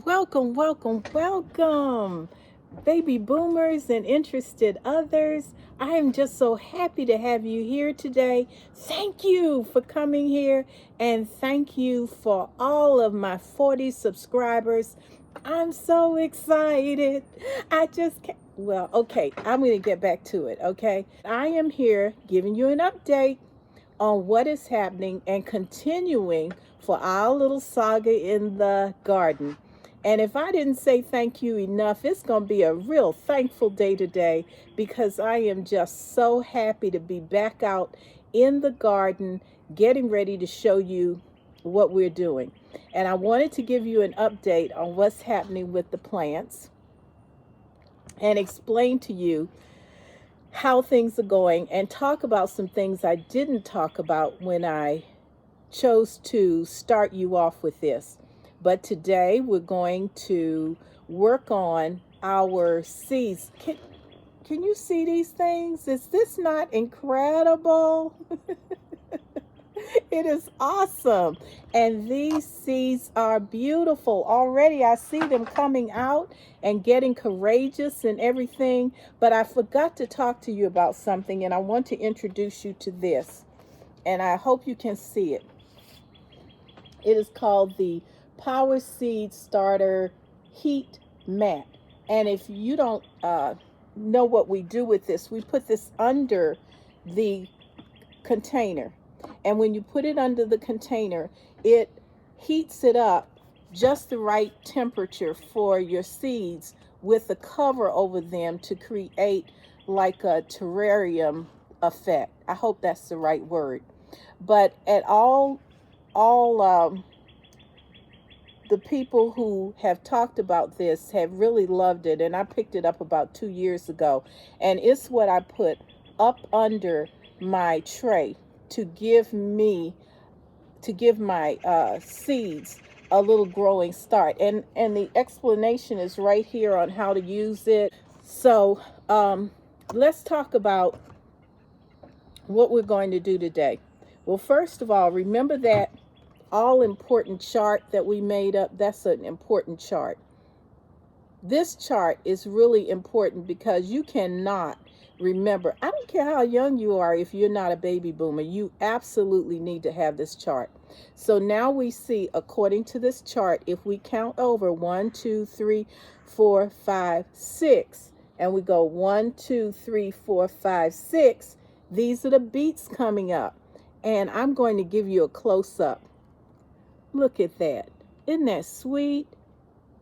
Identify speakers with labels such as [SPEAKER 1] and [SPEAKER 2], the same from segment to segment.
[SPEAKER 1] Welcome, welcome, welcome, baby boomers and interested others. I am just so happy to have you here today. Thank you for coming here, and thank you for all of my 40 subscribers. I'm so excited. I just can't. Well, okay, I'm going to get back to it, okay? I am here giving you an update on what is happening and continuing for our little saga in the garden. And if I didn't say thank you enough, it's going to be a real thankful day today because I am just so happy to be back out in the garden getting ready to show you what we're doing. And I wanted to give you an update on what's happening with the plants and explain to you how things are going and talk about some things I didn't talk about when I chose to start you off with this. But today we're going to work on our seeds. Can you see these things? Is this not incredible? It is awesome. And these seeds are beautiful. Already I see them coming out and getting courageous and everything. But I forgot to talk to you about something, and I want to introduce you to this. And I hope you can see it. It is called the Power Seed Starter Heat Mat. And if you don't know what we do with this, we put this under the container. And when you put it under the container, it heats it up just the right temperature for your seeds with a cover over them to create like a terrarium effect. I hope that's the right word. But at all the people who have talked about this have really loved it, and I picked it up about 2 years ago, and it's what I put up under my tray to give my seeds a little growing start, and the explanation is right here on how to use it. So let's talk about what we're going to do today. Well, first of all, remember that all important chart that we made up. That's an important chart. This chart is really important because you cannot remember. I don't care how young you are. If you're not a baby boomer, you absolutely need to have this chart. So now we see, according to this chart, if we count over 1, 2, 3, 4, 5, 6, and we go 1, 2, 3, 4, 5, 6, these are the beets coming up. And I'm going to give you a close-up. Look at that. Isn't that sweet?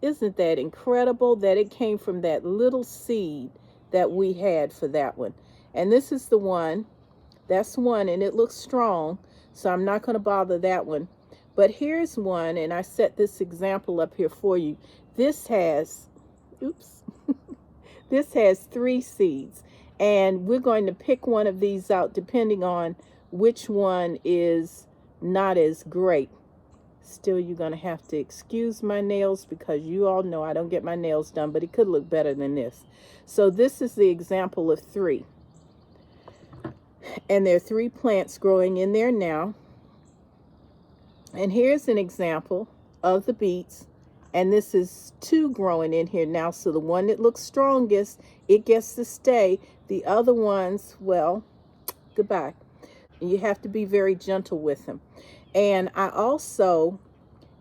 [SPEAKER 1] Isn't that incredible that it came from that little seed that we had for that one? And this is the one. That's one, and it looks strong, so I'm not going to bother that one. But here's one, and I set this example up here for you. This has, this has 3 seeds, and we're going to pick one of these out depending on which one is not as great. Still, you're going to have to excuse my nails because you all know I don't get my nails done, but it could look better than this. So this is the example of 3. And there are 3 plants growing in there now. And here's an example of the beets. And this is 2 growing in here now. So the one that looks strongest, it gets to stay. The other ones, well, goodbye. You have to be very gentle with them. And I also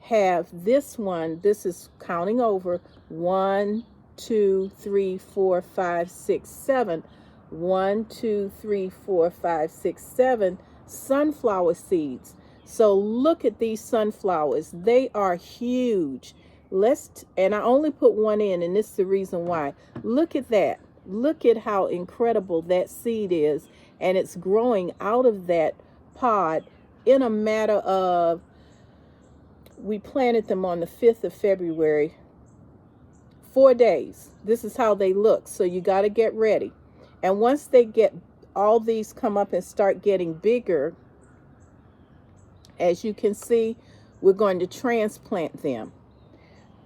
[SPEAKER 1] have this one. This is counting over 1, 2, 3, 4, 5, 6, 7. 1, 2, 3, 4, 5, 6, 7 sunflower seeds. So look at these sunflowers. They are huge. And I only put one in, and this is the reason why. Look at that. Look at how incredible that seed is. And it's growing out of that pod in a matter of, we planted them on the 5th of February, 4 days. This is how they look. So you got to get ready. And once they get, all these come up and start getting bigger, as you can see, we're going to transplant them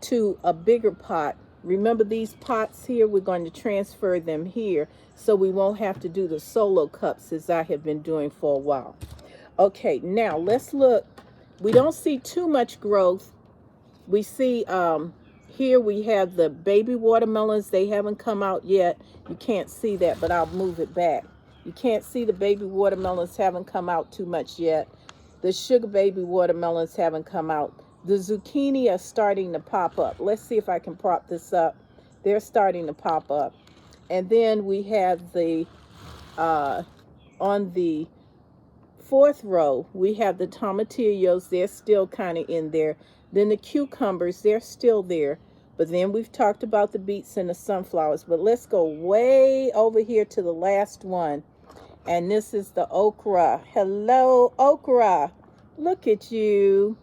[SPEAKER 1] to a bigger pot. Remember these pots here? We're going to transfer them here so we won't have to do the solo cups as I have been doing for a while. Okay, now let's look. We don't see too much growth. We see Here we have the baby watermelons. They haven't come out yet. You can't see that, but I'll move it back. You can't see the baby watermelons haven't come out too much yet. The sugar baby watermelons haven't come out. The zucchini are starting to pop up. Let's see if I can prop this up. They're starting to pop up. And then we have the, on the fourth row, we have the tomatillos. They're still kind of in there. Then the cucumbers, they're still there. But then we've talked about the beets and the sunflowers. But let's go way over here to the last one. And this is the okra. Hello, okra. Look at you.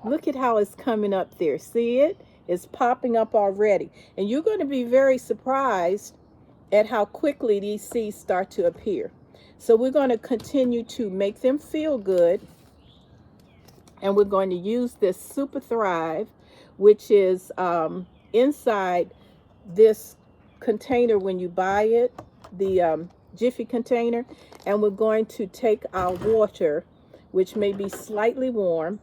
[SPEAKER 1] Look at how it's coming up there. See it? It's popping up already. And you're going to be very surprised at how quickly these seeds start to appear. So we're going to continue to make them feel good. And we're going to use this Super Thrive, which is inside this container when you buy it, the Jiffy container. And we're going to take our water, which may be slightly warm,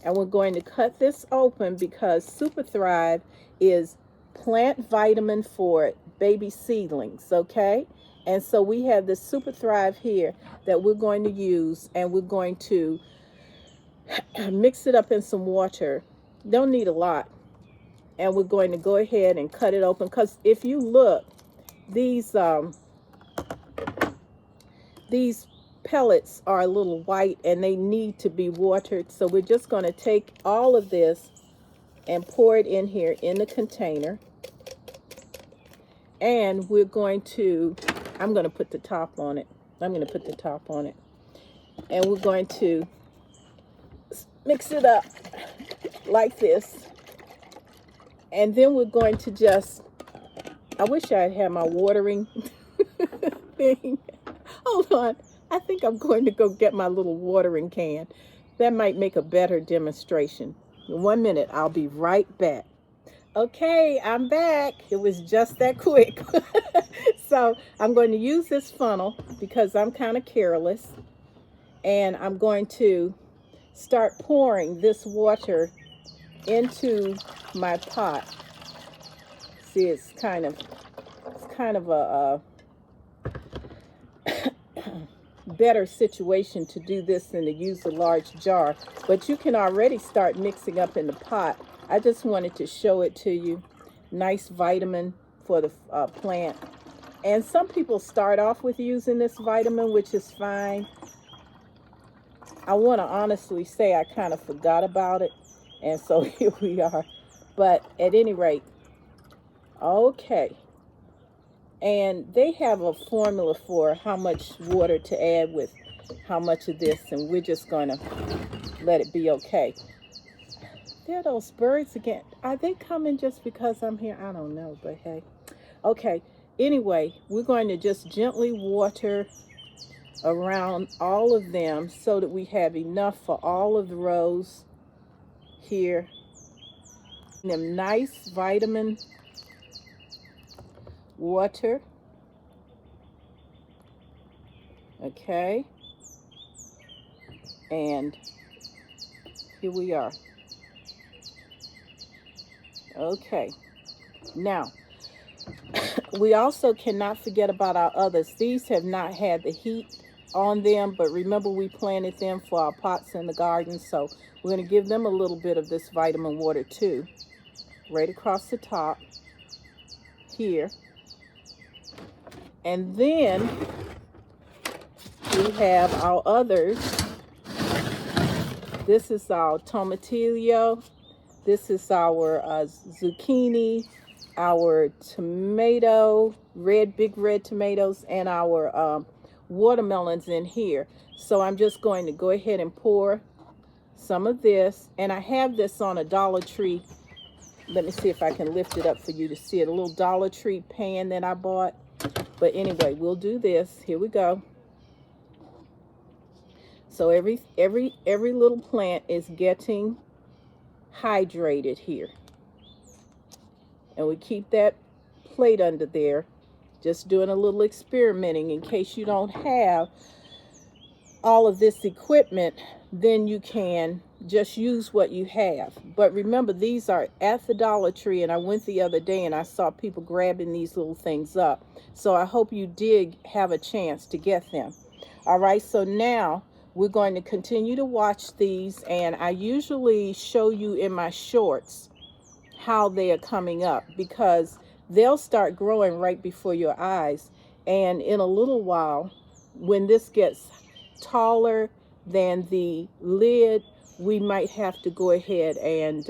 [SPEAKER 1] and we're going to cut this open because Super Thrive is plant vitamin for baby seedlings, okay? And so we have this Super Thrive here that we're going to use, and we're going to mix it up in some water. Don't need a lot. And we're going to go ahead and cut it open, because if you look, these pellets are a little white and they need to be watered. So we're just going to take all of this and pour it in here in the container. And we're going to, I'm going to put the top on it. I'm going to put the top on it. And we're going to mix it up like this. And then we're going to just, I wish I had my watering thing. Hold on. I think I'm going to go get my little watering can. That might make a better demonstration. In 1 minute, I'll be right back. Okay, I'm back. It was just that quick. So I'm going to use this funnel because I'm kind of careless. And I'm going to start pouring this water into my pot. See, it's kind of a better situation to do this than to use a large jar, but you can already start mixing up in the pot. I just wanted to show it to you. Nice vitamin for the plant. And some people start off with using this vitamin, which is fine. I want to honestly say I kind of forgot about it, and so here we are. But at any rate, okay. And they have a formula for how much water to add with how much of this, and we're just going to let it be okay. There are those birds again. Are they coming just because I'm here? I don't know, but hey. Okay, anyway, we're going to just gently water around all of them so that we have enough for all of the rows here. Them nice vitamin water. Okay. And here we are. Okay. Now, we also cannot forget about our others. These have not had the heat on them, but remember we planted them for our pots in the garden, so we're going to give them a little bit of this vitamin water too, right across the top here. And then we have our others. This is our tomatillo. This is our zucchini, our tomato, big red tomatoes, and our watermelons in here. So I'm just going to go ahead and pour some of this. And I have this on a Dollar Tree. Let me see if I can lift it up for you to see it. A little Dollar Tree pan that I bought. But anyway, we'll do this. Here we go. So every little plant is getting hydrated here. And we keep that plate under there. Just doing a little experimenting in case you don't have all of this equipment, then you can just use what you have. But remember, these are at the Dollar Tree, and I went the other day and I saw people grabbing these little things up. So I hope you did have a chance to get them. All right, so now we're going to continue to watch these, and I usually show you in my shorts how they are coming up, because they'll start growing right before your eyes. And in a little while, when this gets taller than the lid, we might have to go ahead and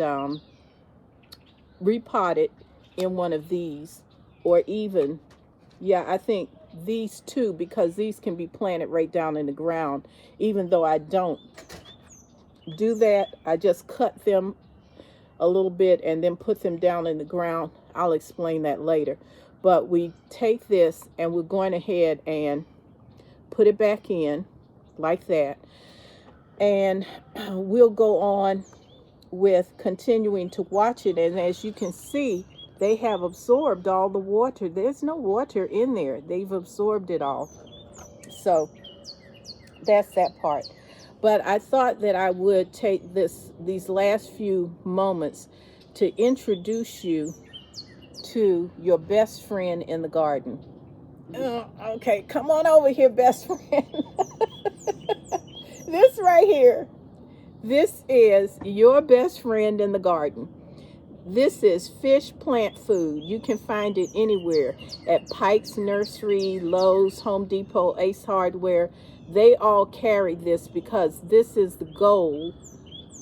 [SPEAKER 1] repot it in one of these, or even, yeah, I think these two, because these can be planted right down in the ground. Even though I don't do that, I just cut them a little bit and then put them down in the ground. I'll explain that later. But we take this and we're going ahead and put it back in like that. And we'll go on with continuing to watch it. And as you can see, they have absorbed all the water. There's no water in there. They've absorbed it all. So that's that part. But I thought that I would take these last few moments to introduce you to your best friend in the garden. Okay, come on over here, best friend. This right here, this is your best friend in the garden. This is fish plant food. You can find it anywhere at Pike's Nursery, Lowe's, Home Depot, Ace Hardware. They all carry this because this is the gold,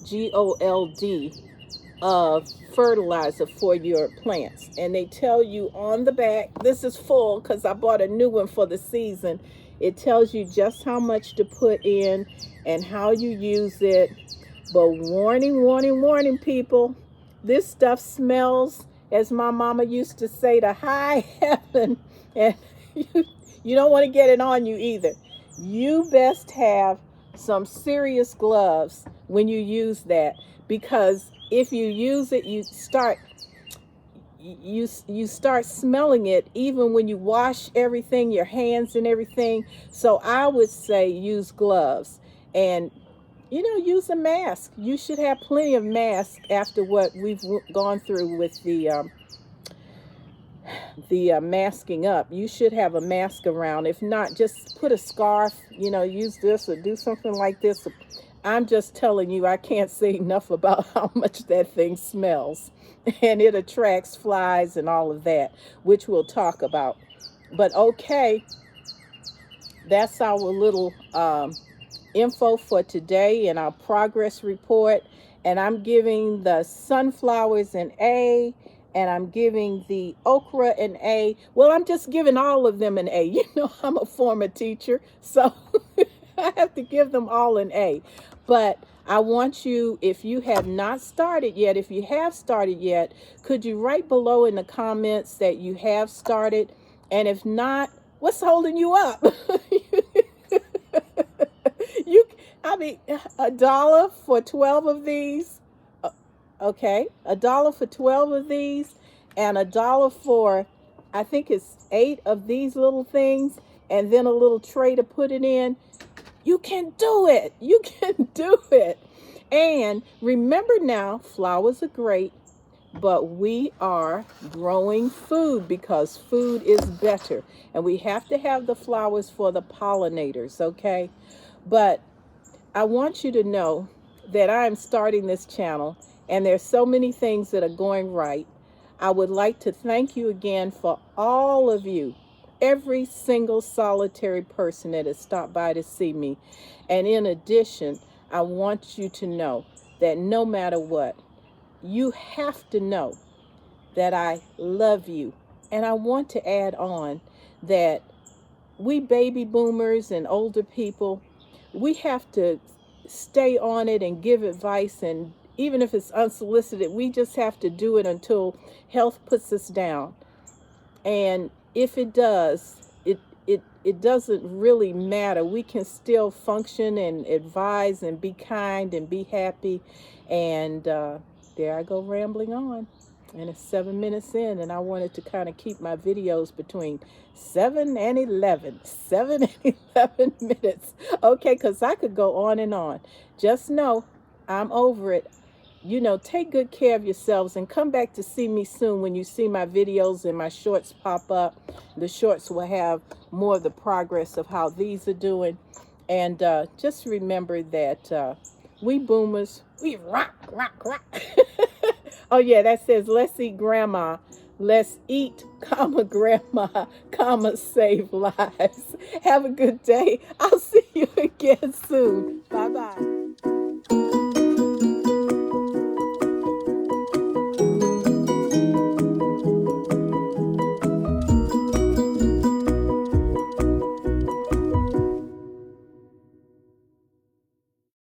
[SPEAKER 1] G-O-L-D, of fertilizer for your plants. And they tell you on the back, this is full because I bought a new one for the season. It tells you just how much to put in and how you use it. But warning, warning, warning, people. This stuff smells, as my mama used to say, to high heaven. And you don't want to get it on you either. You best have some serious gloves when you use that, because if you use it, you start smelling it even when you wash everything, your hands and everything. So I would say use gloves, and use a mask. You should have plenty of masks after what we've gone through with the masking up. You should have a mask around. If not, just put a scarf, use this or do something like this. I'm just telling you, I can't say enough about how much that thing smells. And it attracts flies and all of that, which we'll talk about. But okay, that's our little info for today and our progress report. And I'm giving the sunflowers an A, and I'm giving the okra an A. Well, I'm just giving all of them an A. I'm a former teacher, so I have to give them all an A. But I want you, if you have not started yet, if you have started yet, could you write below in the comments that you have started? And if not, what's holding you up? $1 for 12 of these. Okay, $1 for 12 of these, and $1 for, I think it's 8 of these little things, and then a little tray to put it in. You can do it. You can do it. And remember now, flowers are great, but we are growing food because food is better. And we have to have the flowers for the pollinators, okay? But I want you to know that I'm starting this channel, and there's so many things that are going right. I would like to thank you again for all of you, every single solitary person that has stopped by to see me. And in addition, I want you to know that no matter what, you have to know that I love you. And I want to add on that we baby boomers and older people, we have to stay on it and give advice, and even if it's unsolicited, we just have to do it until health puts us down. And if it does, it doesn't really matter. We can still function and advise and be kind and be happy. And there I go rambling on. And it's 7 minutes in, and I wanted to kind of keep my videos between 7 and 11. 7 and 11 minutes. Okay, because I could go on and on. Just know I'm over it. You know, take good care of yourselves and come back to see me soon when you see my videos and my shorts pop up. The shorts will have more of the progress of how these are doing. And just remember that we boomers, we rock, rock, rock. Oh, yeah, that says, let's eat grandma. Let's eat, comma, grandma, comma, save lives. Have a good day. I'll see you again soon. Bye-bye.